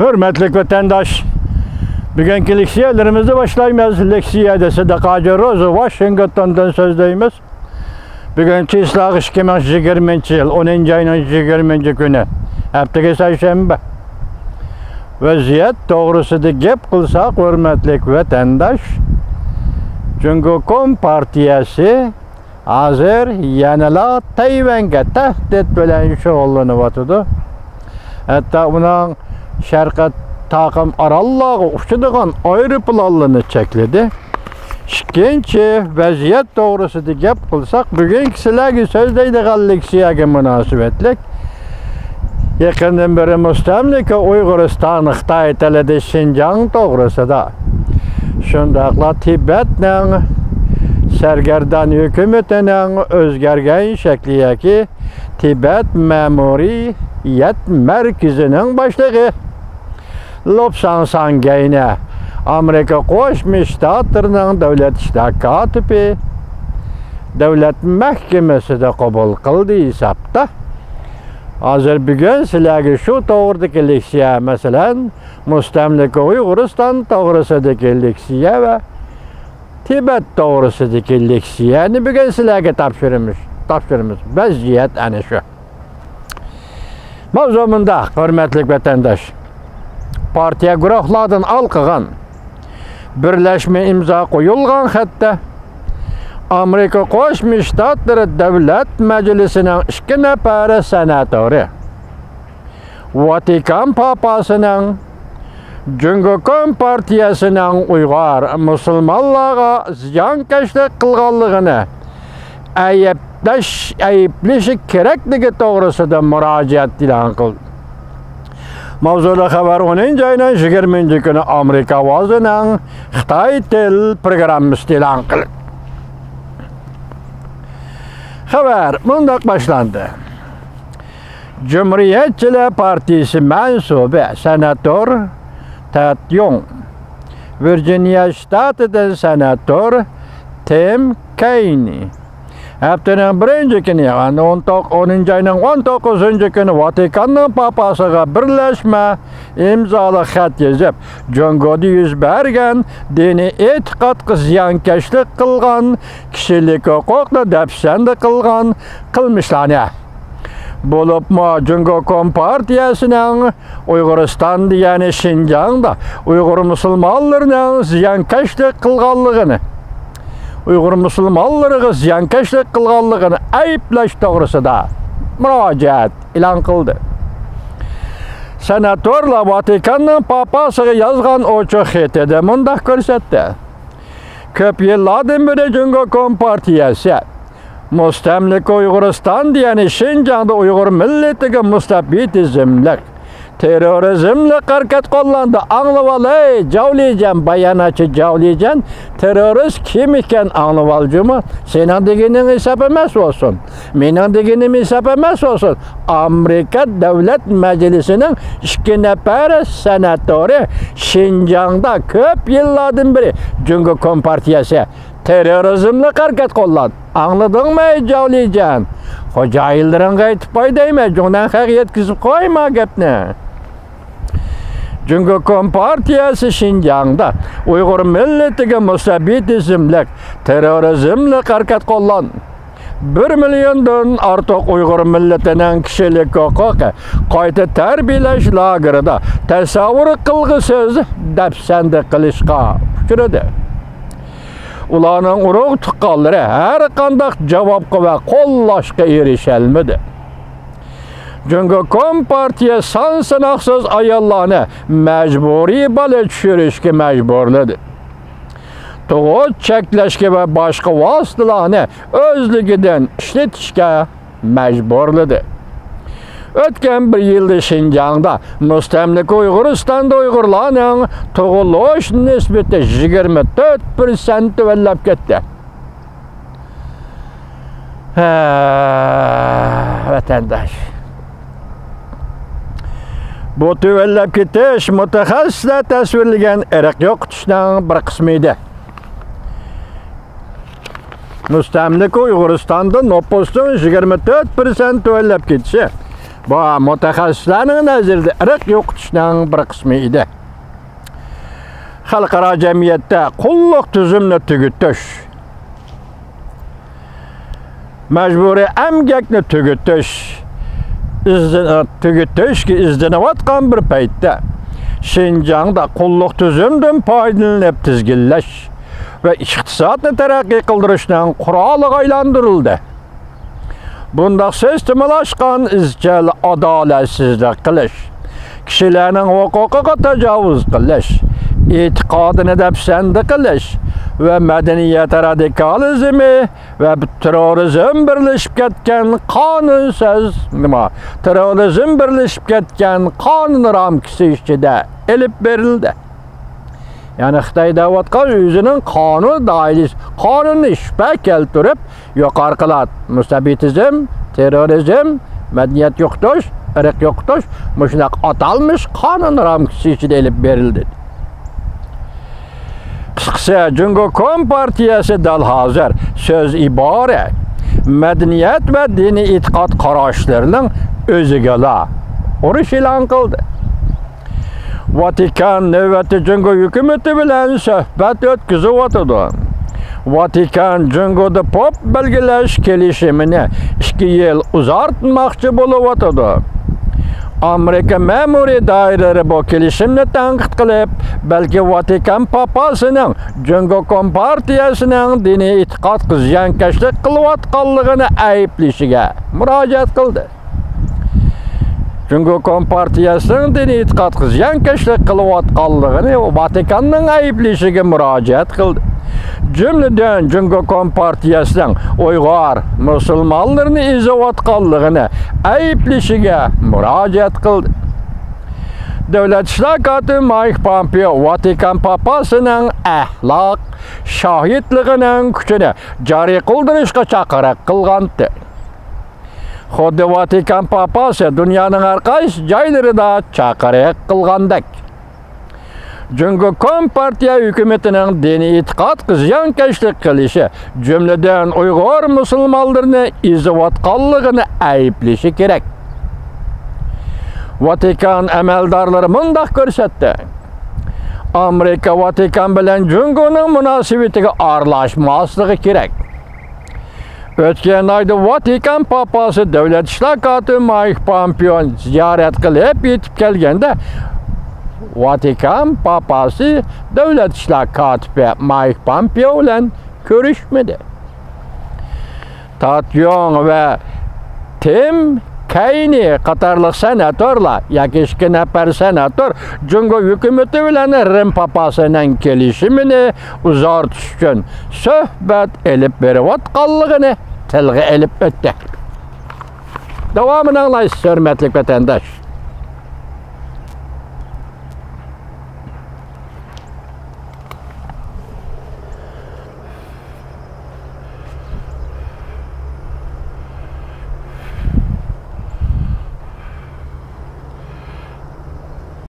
Hürmetlik vatandaş, bugünkü leksiyalarımızı başlaymayız. Leksiyada Sadaqacı Rozu Washington'dan sözdeyimiz. Bugünkü ıslahı 2020 yıl 10. ayının 20. günü. Haftaga Sayşembe. Vaziyet doğrusida gap qilsak, hürmetlik vatandaş, Cumhuriyet Partiyasi hozir yanala Tayvanga tahdid bilan shug'ullanyapti. Hatta uning sharqqa taqim orollarga uchadigan aeroplanlarni chekladi. Ikkinchi vaziyat to'g'risida gap qilsak, bugun sizlarga so'zlaydigan leksiyaga munosabatlik yaqindan beri mustamlika Uyg'uriston Xitoy tilida Xinjiang to'g'risida, shundaqla Tibetning sargardon hukumatining o'zgargan shaklidagi Tibet ma'muriyat markazining boshlig'i Lobsang Sangayni Amerika Qo'shma Shtatlarining davlat ishlar kotibi davlat mahkamasida qabul qildi hisobda. Hozir bugun sizlarga shu to'g'ridagi leksiya, masalan, mustamlika Uyg'uriston to'g'risidagi leksiya va Tibet to'g'risidagi leksiyani bugun sizlarga topshiramiz. Vaziyat ana shu. Mavzu bunda, hurmatli vatandosh. Partiya guruhlaridan alqilgan birlashma imzo qo'yilgan xatda Amerika Qo'shma Shtatlari Davlat Majlisining 2 nafari senatori, Vatikan papasining, Cumhuriyet Partiyasining Uyg'ur musulmonlarga ziyonkashlik qilganligini ayblishi kerakligi to'g'risida murojaat e'lon qildi. Mavzuda xabar 10. ayning 20. kuni Amerika ovozining Xitoy til programmasi e'lon qildi. Xabar bundoq boshlandi. Cumhuriyetchilar Partiyasi mansubi senator Ted Young, Virginia shtatidan senator Tim Kaine haftaning 1. kuni, 10. ayning 19. kuni Vatikanning papasiga birlashma imzoli xat yozib, Jongoda yuz bergan diniy e'tiqodga ziyonkashlik qilgan, kishilik huquqni dafsanda qilgan qilmishlarni bo'libmi Cumhuriyet Partiyasining Uyg'uristonda, ya'ni Xinjiangda Uyg'ur musulmonlarining ziyonkashlik qilganligini, Uyg'ur musulmonlariga ziyonkashlik qilganligini ayblash to'g'risida murojaat e'lon qildi. Senatorlar Vatikanning papasiga yozgan ochiq xatida mundaq ko'rsatdi. Ko'p yillardan beri Cumhuriyet Partiyasi mustamlika Uyg'uriston, ya'ni Xinjiangda Uyg'ur millatiga mustabidizmlik, terrorizmlik harakat qo'llandi. Anglab olay, Javlijan, bayonachi Javlijan terrorist kim ekan anglab oljimi? Sening deganing hisob emas bo'lsin. Mening deganim hisob emas bo'lsin. Amerika Davlat Majlisining 2 nafar senatori Xinjiangda ko'p yillardan beri Cumhuriyet Partiyasi terrorizmlik harakat qo'llandi. Angladingmi Javlijan? Xo'jayinlaringga aytib qo'ydaymi? Jondan haq yetkazib qo'yma gapni. Cumhuriyet Partiyasi Xinjiangda Uyg'ur millatiga mustabidizmlik, terrorizmlik harakat qo'llandi. 1 milliondan ortiq Uyg'ur millatining kishilik huquqi qayta tarbiyalash lagerida tasavvur qilg'isiz dafsanda qilishga uchradi. Ularning urug' tuqqanlari har qanday javobga va qo'llashga erisholmadi. Cumhuriyet Partiyasi son sanoqsiz ayollarni majburiy bola tushirishga majburladi. Tug'ut cheklashga va boshqa vositalarni o'zligidan ishlatishga majburladi. O'tgan 1 yilda Xinjiangda mustamlika Uyg'uristonda Uyg'urlarning tug'ilish nisbati 24% tuvallab ketdi. Vatandash, bu tuvallab ketish mutaxassislar tasvirlagan irq yo'qotishning bir qismi edi. Mustamlika Uyg'uristonda nopusning 24% tuvallab ketishi Bu mutaxassislarning nazarida irq yo'qotishning bir qismi edi. Xalqaro jamiyatda qulluq tuzumni tugutish, majburiy emgakni tugutish ki izlanayotgan bir paytda Şinjan'da qulluq tuzumdan foydalanib tizginlash ve iqtisodni taraqqiy qildirishning quroliga aylantirildi. Bundaq sistemlashgan izchil adolatsizlik qilish, kishilarning huquqiga tajovuz qilish, e'tiqodini dafsanda qilish ve madaniyat radikalizmi ve terrorizm birleşip ketgan qonunsiz terrorizm birleşip ketgan qonun ramkisi ichida elib berildi. Yani Xitoy davlatga o'zining qonunni shubha keltirib yuqori qiladi. Mustabitizm, terrorizm, madaniyat yo'qotish, irq yo'qotish shunday atalmış qonun ramkisi ichida elib berildi. Qisqasi, Jungo Kompartiyasi dal hozir so'z ibora madaniyat va diniy e'tiqod qarashlarining o'ziga urush e'lon qildi. Vatikan navbati Jungo hukumati bilan suhbat o'tkazyapti. Vatikan Jungoda pop belgilash kelishimini 2 yil uzartmoqchi bo'lyapti. Amerika ma'muriy doiralari bu kelishimni tanqid qilib, balki Vatikan papasining Jungo Kompartiyasining diniy e'tiqodga ziyonkashlik qilayotganligini ayblashiga murojaat qildi. Jungo Kompartiyasining diniy e'tiqodga ziyonkashlik qilayotganligini Vatikanning ayblashiga murojaat qildi. Cümleden Jungo Kompartiyasining Uyg'ur musulmonlarini ezayotganligini ayblashiga murojaat qildi. Davlat ishlar katibi Mike Pompeo Vatikan papasining axloq shohidligining kuchini joriy qildirishga chaqiriq qilgandi. Xuddi Vatikan papasi dunyoning har qaysi joylarida chaqiriq qilgandek. Jungo Kompartiya hukumatining diniy e'tiqodga ziyonkashlik qilishi, jumladan Uyg'ur musulmonlarini ezayotganligini ayblashi kerak. Vatikan amaldorlari mundaq ko'rsatdi. Amerika Vatikan bilan Jungoning munosabatiga aralashmasligi kerak. O'tgan oyda Vatikan papasi davlat ishlar katibi Mike Pompeo ziyorat qilib yetib kelganda Vatikan papasi davlat ishlar katibi Mike Pompeo bilan ko'rishmadi. Tatyong ve Tim Kaine qatorliq senatorlar yoki 2 nafar senator Jungo hukumati bilan Rim papasining kelishimini uzartish uchun suhbat elib berayotganligini tilga elib o'tdi. Davomini anglaysiz, hurmatli vatandosh.